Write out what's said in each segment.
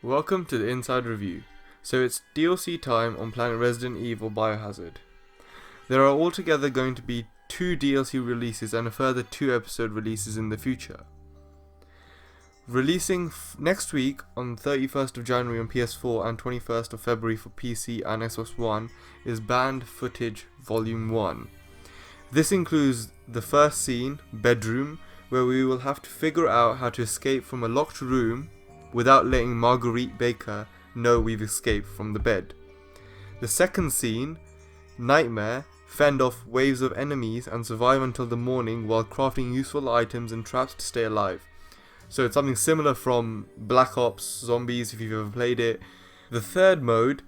Welcome to the Inside Review. So it's DLC time on Planet Resident Evil Biohazard. There are altogether going to be 2 DLC releases and a further 2 episode releases in the future. Releasing next week on 31st of January on PS4 and 21st of February for PC and Xbox One is Banned Footage Volume 1. This includes the first scene, Bedroom, where we will have to figure out how to escape from a locked room without letting Marguerite Baker know we've escaped from the bed. The second scene, Nightmare, fend off waves of enemies and survive until the morning while crafting useful items and traps to stay alive. So it's something similar from Black Ops Zombies if you've ever played it. The third mode,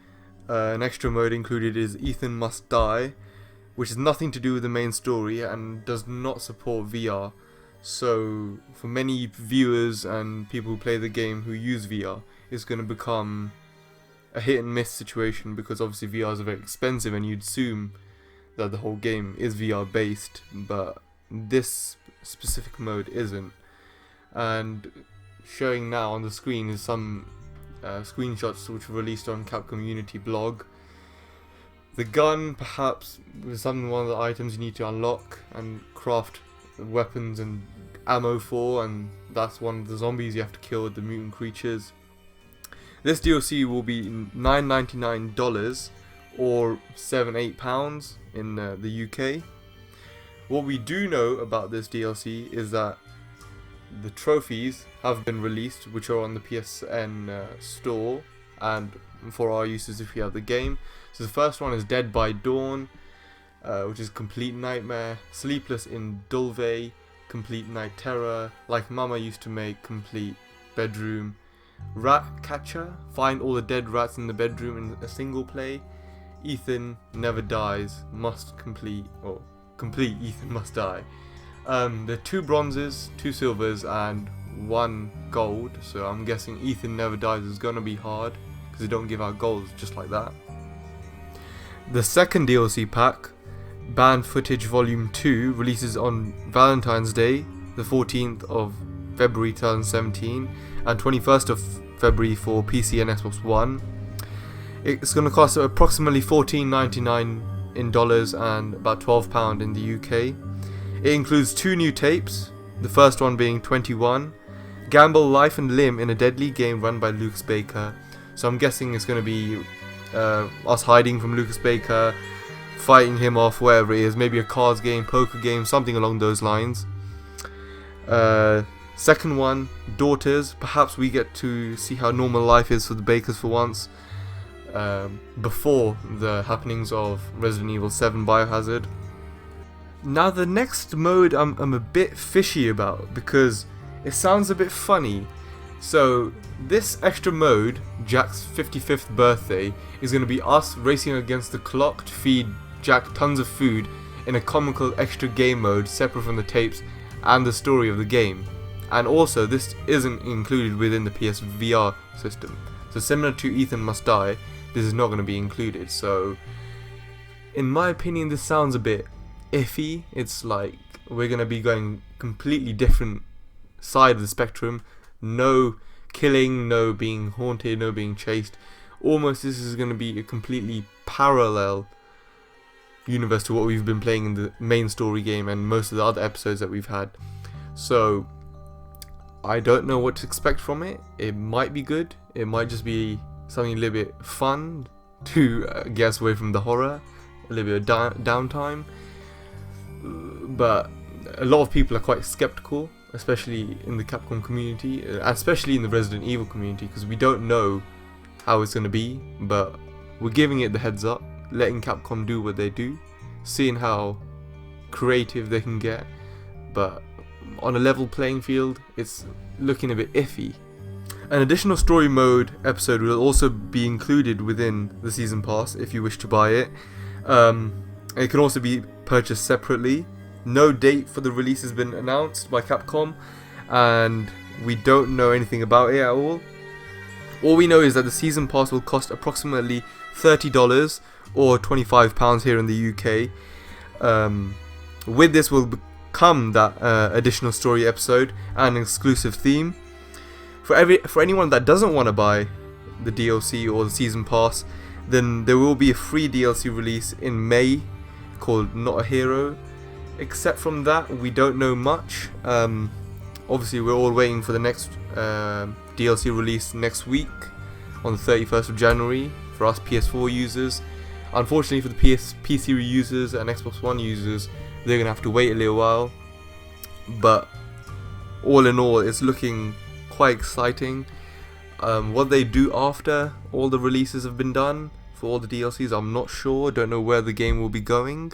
an extra mode included, is Ethan Must Die, which has nothing to do with the main story and does not support VR. So for many viewers and people who play the game who use VR, it's going to become a hit and miss situation because obviously VRs are very expensive and you'd assume that the whole game is VR based, but this specific mode isn't. And showing now on the screen is some screenshots which were released on Capcom Unity blog. The gun perhaps is one of the items you need to unlock and craft weapons and ammo for, and that's one of the zombies you have to kill, the mutant creatures. This DLC will be $9.99 or £7-8 in the UK. What we do know about this DLC is that the trophies have been released, which are on the PSN store and for our uses if we have the game. So the first one is Dead by Dawn, which is Complete Nightmare, Sleepless in Dulve, Complete Night Terror, Like Mama Used to Make, Complete Bedroom, Rat Catcher, find all the dead rats in the bedroom in a single play, Ethan Never Dies, must complete, or complete Ethan Must Die. There are 2 bronzes, 2 silvers and 1 gold, so I'm guessing Ethan Never Dies is gonna be hard because they don't give out golds just like that. The second DLC pack, Banned Footage Volume 2, releases on Valentine's Day, the 14th of February 2017, and 21st of February for PC and Xbox One. It's going to cost approximately $14.99 in dollars and about £12 in the UK. It includes 2 new tapes, the first one being 21, Gamble Life and Limb in a Deadly Game run by Lucas Baker. So I'm guessing it's going to be us hiding from Lucas Baker, fighting him off, wherever it is, maybe a cards game, poker game, something along those lines. Second one, Daughters. Perhaps we get to see how normal life is for the Bakers for once, before the happenings of Resident Evil 7 Biohazard. Now the next mode I'm a bit fishy about because it sounds a bit funny. So this extra mode, Jack's 55th birthday, is going to be us racing against the clock to feed Jack tons of food in a comical extra game mode separate from the tapes and the story of the game. And also this isn't included within the PSVR system. So similar to Ethan Must Die, this is not going to be included. So in my opinion this sounds a bit iffy. It's like we're going to be going completely different side of the spectrum. No killing, no being haunted, no being chased. Almost this is going to be a completely parallel universe to what we've been playing in the main story game and most of the other episodes that we've had. So I don't know what to expect from it. It might be good, it might just be something a little bit fun to get us away from the horror, a little bit of downtime. But a lot of people are quite skeptical, especially in the Capcom community, especially in the Resident Evil community, because we don't know how it's going to be, but we're giving it the heads up, letting Capcom do what they do, seeing how creative they can get, but on a level playing field, it's looking a bit iffy. An additional story mode episode will also be included within the season pass if you wish to buy it. It can also be purchased separately. No date for the release has been announced by Capcom, and we don't know anything about it at all. All we know is that the season pass will cost approximately $30 or £25 here in the UK. With this will come that additional story episode and an exclusive theme. For anyone that doesn't want to buy the DLC or the season pass, then there will be a free DLC release in May called Not a Hero. Except from that, we don't know much. Obviously, we're all waiting for the next DLC release next week on the 31st of January for us PS4 users. Unfortunately for the PC users and Xbox One users, they're going to have to wait a little while. But all in all, it's looking quite exciting. What they do after all the releases have been done for all the DLCs, I'm not sure. Don't know where the game will be going.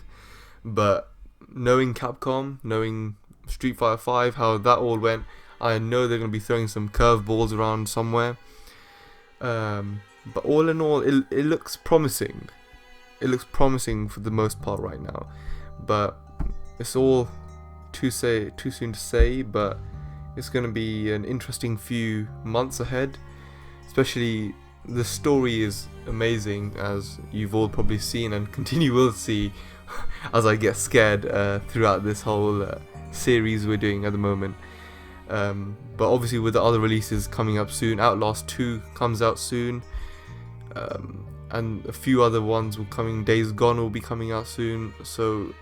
But knowing Capcom, knowing Street Fighter 5, how that all went, I know they're going to be throwing some curveballs around somewhere. But all in all, it looks promising. It looks promising for the most part right now. But it's all too soon to say, but it's going to be an interesting few months ahead. Especially the story is amazing, as you've all probably seen and will see as I get scared throughout this whole series we're doing at the moment. But obviously with the other releases coming up soon, Outlast 2 comes out soon, and a few other ones will coming. Days Gone will be coming out soon. So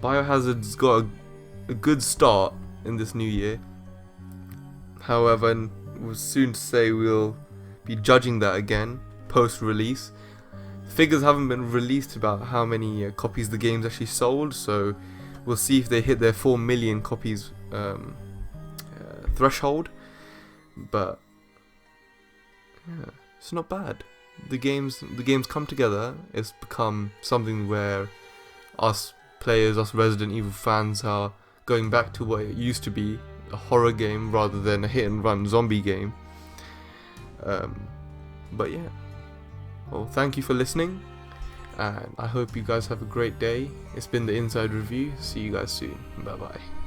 Biohazard's got a good start in this new year. However, we're soon to say we'll be judging that again post-release. Figures haven't been released about how many copies the game's actually sold, so we'll see if they hit their 4 million copies threshold. But yeah, it's not bad. The game's come together. It's become something where us players, us Resident Evil fans, are going back to what it used to be, a horror game rather than a hit and run zombie game. But yeah, well, thank you for listening, and I hope you guys have a great day. It's been the Inside Review. See you guys soon. Bye bye.